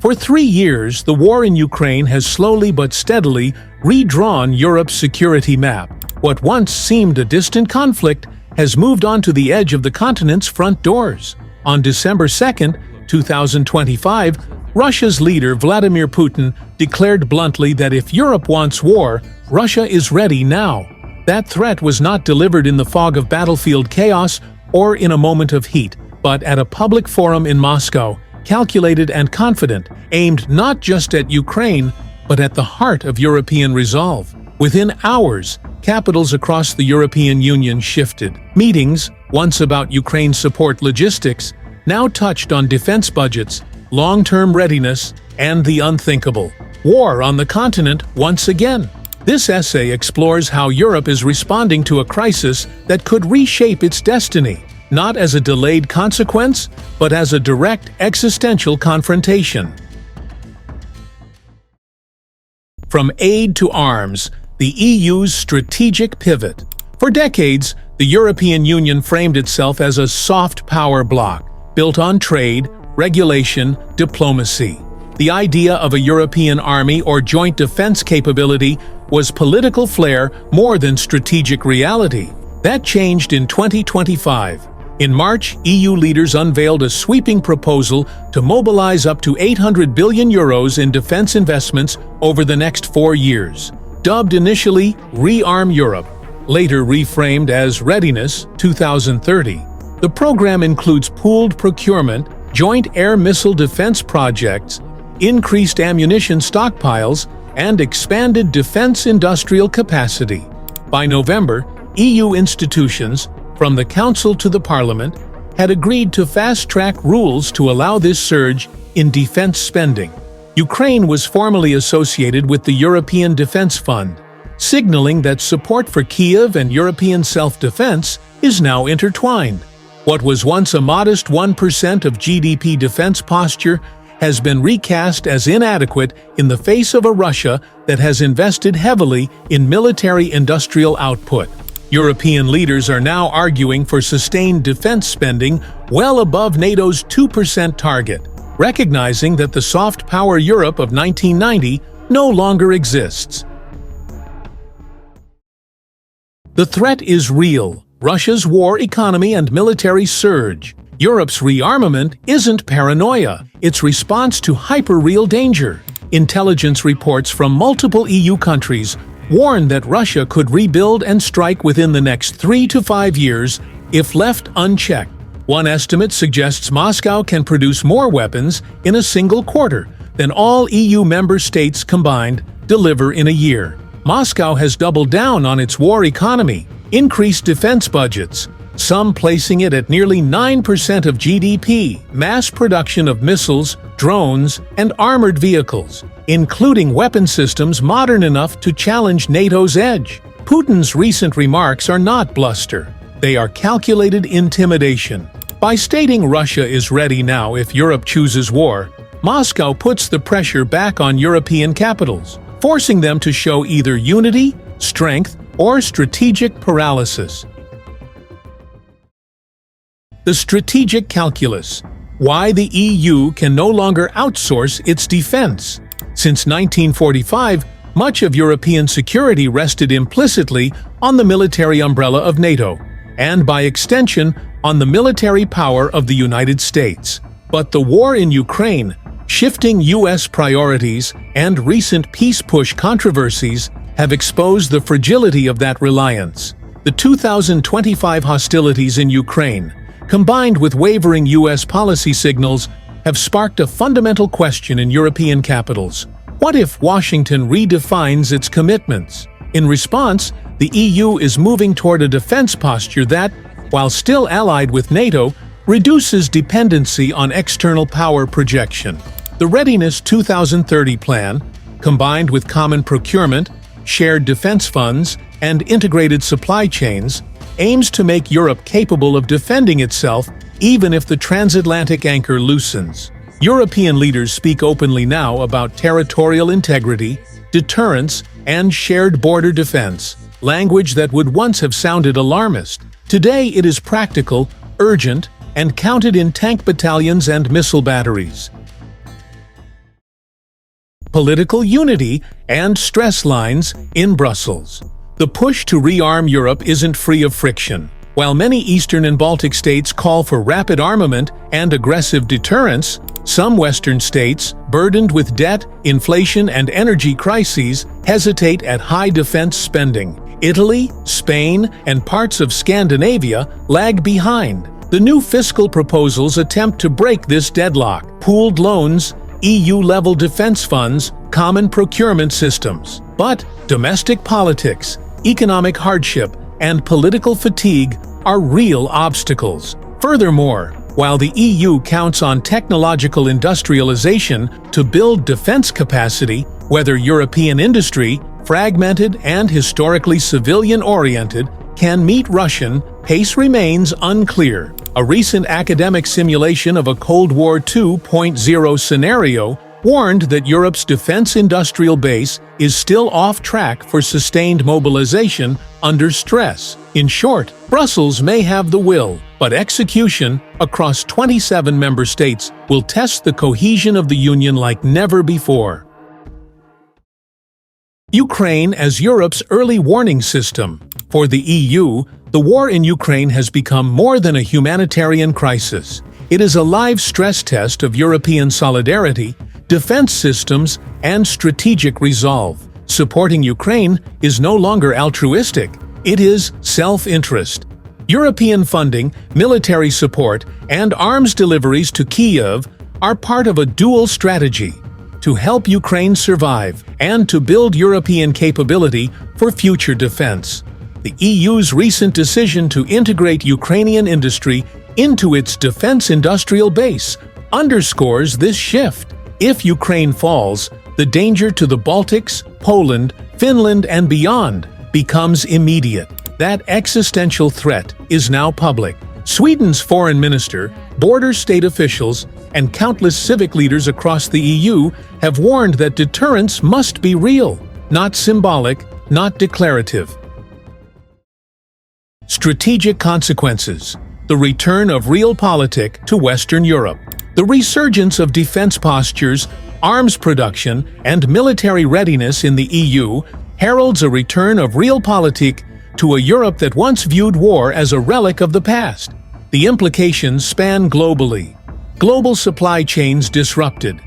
For 3 years, the war in Ukraine has slowly but steadily redrawn Europe's security map. What once seemed a distant conflict has moved onto the edge of the continent's front doors. On December 2, 2025, Russia's leader Vladimir Putin declared bluntly that if Europe wants war, Russia is ready now. That threat was not delivered in the fog of battlefield chaos or in a moment of heat, but at a public forum in Moscow, calculated and confident, aimed not just at Ukraine, but at the heart of European resolve. Within hours, capitals across the European Union shifted. Meetings, once about Ukraine support logistics, now touched on defense budgets, long-term readiness, and the unthinkable. War on the continent once again. This essay explores how Europe is responding to a crisis that could reshape its destiny, not as a delayed consequence, but as a direct existential confrontation. From aid to arms, the EU's strategic pivot. For decades, the European Union framed itself as a soft power bloc, built on trade, regulation, diplomacy. The idea of a European army or joint defense capability was political flair more than strategic reality. That changed in 2025. In March, EU leaders unveiled a sweeping proposal to mobilize up to 800 billion euros in defense investments over the next 4 years. Dubbed initially Rearm Europe, later reframed as Readiness 2030. The program includes pooled procurement, joint air missile defense projects, increased ammunition stockpiles, and expanded defense industrial capacity. By November, EU institutions, from the Council to the Parliament, had agreed to fast-track rules to allow this surge in defense spending. Ukraine was formally associated with the European Defense Fund, signaling that support for Kyiv and European self-defense is now intertwined. What was once a modest 1% of GDP defense posture has been recast as inadequate in the face of a Russia that has invested heavily in military-industrial output. European leaders are now arguing for sustained defense spending well above NATO's 2% target, recognizing that the soft power Europe of 1990 no longer exists. The threat is real. Russia's war economy and military surge. Europe's rearmament isn't paranoia, it's response to hyper-real danger. Intelligence reports from multiple EU countries warn that Russia could rebuild and strike within the next 3 to 5 years if left unchecked. One estimate suggests Moscow can produce more weapons in a single quarter than all EU member states combined deliver in a year. Moscow has doubled down on its war economy, increased defense budgets, some placing it at nearly 9% of GDP, mass production of missiles, drones, and armored vehicles, including weapon systems modern enough to challenge NATO's edge. Putin's recent remarks are not bluster. They are calculated intimidation. By stating Russia is ready now if Europe chooses war, Moscow puts the pressure back on European capitals, forcing them to show either unity, strength, or strategic paralysis. The strategic calculus. Why the EU can no longer outsource its defense. Since 1945, much of European security rested implicitly on the military umbrella of NATO, and by extension, on the military power of the United States. But the war in Ukraine, shifting U.S. priorities, and recent peace push controversies have exposed the fragility of that reliance. The 2025 hostilities in Ukraine, combined with wavering U.S. policy signals, have sparked a fundamental question in European capitals. What if Washington redefines its commitments? In response, the EU is moving toward a defense posture that, while still allied with NATO, reduces dependency on external power projection. The Readiness 2030 plan, combined with common procurement, shared defense funds, and integrated supply chains, aims to make Europe capable of defending itself even if the transatlantic anchor loosens. European leaders speak openly now about territorial integrity, deterrence, and shared border defense, language that would once have sounded alarmist. Today it is practical, urgent, and counted in tank battalions and missile batteries. political unity, and stress lines in Brussels. The push to rearm Europe isn't free of friction. While many Eastern and Baltic states call for rapid armament and aggressive deterrence, some Western states, burdened with debt, inflation, and energy crises, hesitate at high defense spending. Italy, Spain, and parts of Scandinavia lag behind. The new fiscal proposals attempt to break this deadlock: pooled loans, EU-level defense funds, common procurement systems. But domestic politics, economic hardship, and political fatigue are real obstacles. Furthermore, while the EU counts on technological industrialization to build defense capacity, whether European industry, fragmented and historically civilian-oriented, can meet Russian pace remains unclear. A recent academic simulation of a Cold War 2.0 scenario warned that Europe's defense industrial base is still off track for sustained mobilization under stress. In short, Brussels may have the will, but execution across 27 member states will test the cohesion of the Union like never before. Ukraine as Europe's early warning system. For the EU, the war in Ukraine has become more than a humanitarian crisis. It is a live stress test of European solidarity, defense systems, and strategic resolve. Supporting Ukraine is no longer altruistic, it is self-interest. European funding, military support, and arms deliveries to Kyiv are part of a dual strategy: to help Ukraine survive and to build European capability for future defense. The EU's recent decision to integrate Ukrainian industry into its defense industrial base underscores this shift. If Ukraine falls, the danger to the Baltics, Poland, Finland, and beyond becomes immediate. That existential threat is now public. Sweden's foreign minister, border state officials, and countless civic leaders across the EU have warned that deterrence must be real, not symbolic, not declarative. Strategic consequences. The return of realpolitik to Western Europe. The resurgence of defense postures, arms production, and military readiness in the EU heralds a return of realpolitik to a Europe that once viewed war as a relic of the past. The implications span globally. Global supply chains disrupted.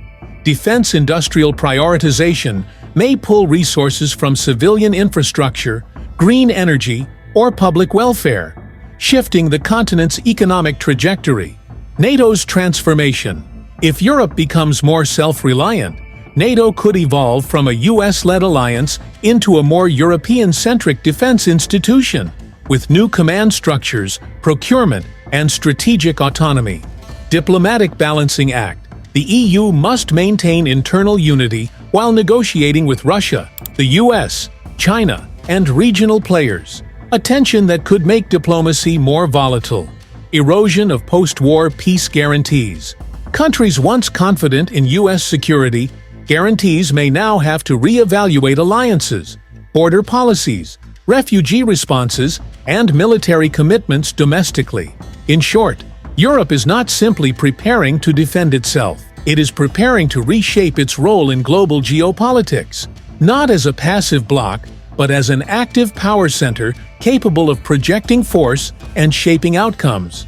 Defense industrial prioritization may pull resources from civilian infrastructure, green energy, or public welfare, shifting the continent's economic trajectory. NATO's transformation. If Europe becomes more self-reliant, NATO could evolve from a US-led alliance into a more European-centric defense institution, with new command structures, procurement, and strategic autonomy. Diplomatic balancing act. The EU must maintain internal unity while negotiating with Russia, the US, China, and regional players, a tension that could make diplomacy more volatile. Erosion of post-war peace guarantees. Countries once confident in US security guarantees may now have to re-evaluate alliances, border policies, refugee responses, and military commitments domestically. In short, Europe is not simply preparing to defend itself. It is preparing to reshape its role in global geopolitics, not as a passive bloc, but as an active power center capable of projecting force and shaping outcomes.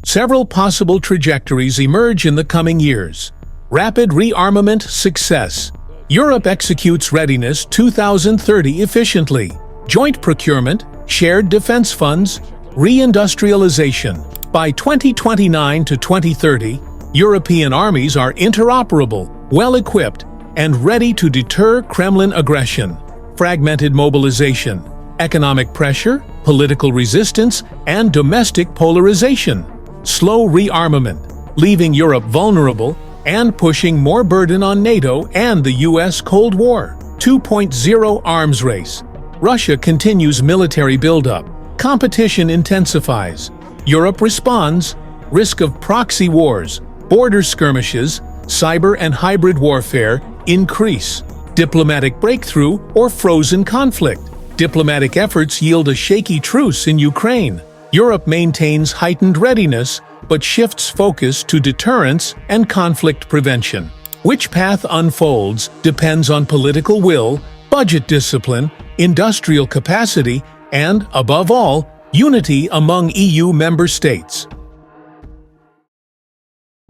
Several possible trajectories emerge in the coming years. Rapid rearmament success. Europe executes Readiness 2030 efficiently. Joint procurement, shared defense funds, reindustrialization. By 2029 to 2030, European armies are interoperable, well-equipped, and ready to deter Kremlin aggression. Fragmented mobilization, economic pressure, political resistance, and domestic polarization. Slow rearmament, leaving Europe vulnerable and pushing more burden on NATO and the US Cold War. 2.0 arms race. Russia continues military buildup. Competition intensifies. Europe responds. Risk of proxy wars, border skirmishes, cyber and hybrid warfare increase. Diplomatic breakthrough or frozen conflict. Diplomatic efforts yield a shaky truce in Ukraine. Europe maintains heightened readiness, but shifts focus to deterrence and conflict prevention. Which path unfolds depends on political will, budget discipline, industrial capacity, and, above all, unity among EU member states.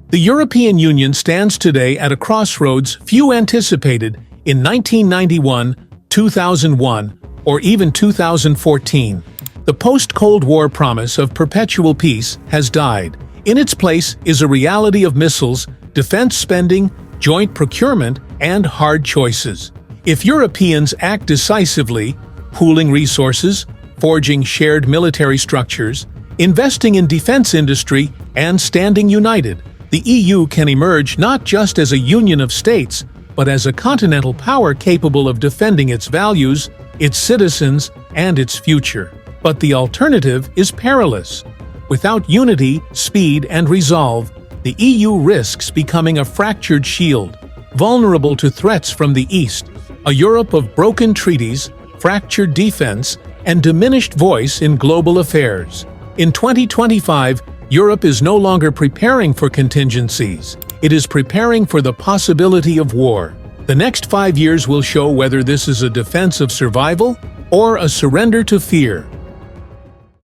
The European Union stands today at a crossroads few anticipated in 1991, 2001, or even 2014. The post-Cold War promise of perpetual peace has died. In its place is a reality of missiles, defense spending, joint procurement, and hard choices. If Europeans act decisively, pooling resources, forging shared military structures, investing in defense industry, and standing united, the EU can emerge not just as a union of states, but as a continental power capable of defending its values, its citizens, and its future. But the alternative is perilous. Without unity, speed, and resolve, the EU risks becoming a fractured shield, vulnerable to threats from the East, a Europe of broken treaties, fractured defense, and diminished voice in global affairs. In 2025, Europe is no longer preparing for contingencies. It is preparing for the possibility of war. The next 5 years will show whether this is a defense of survival or a surrender to fear.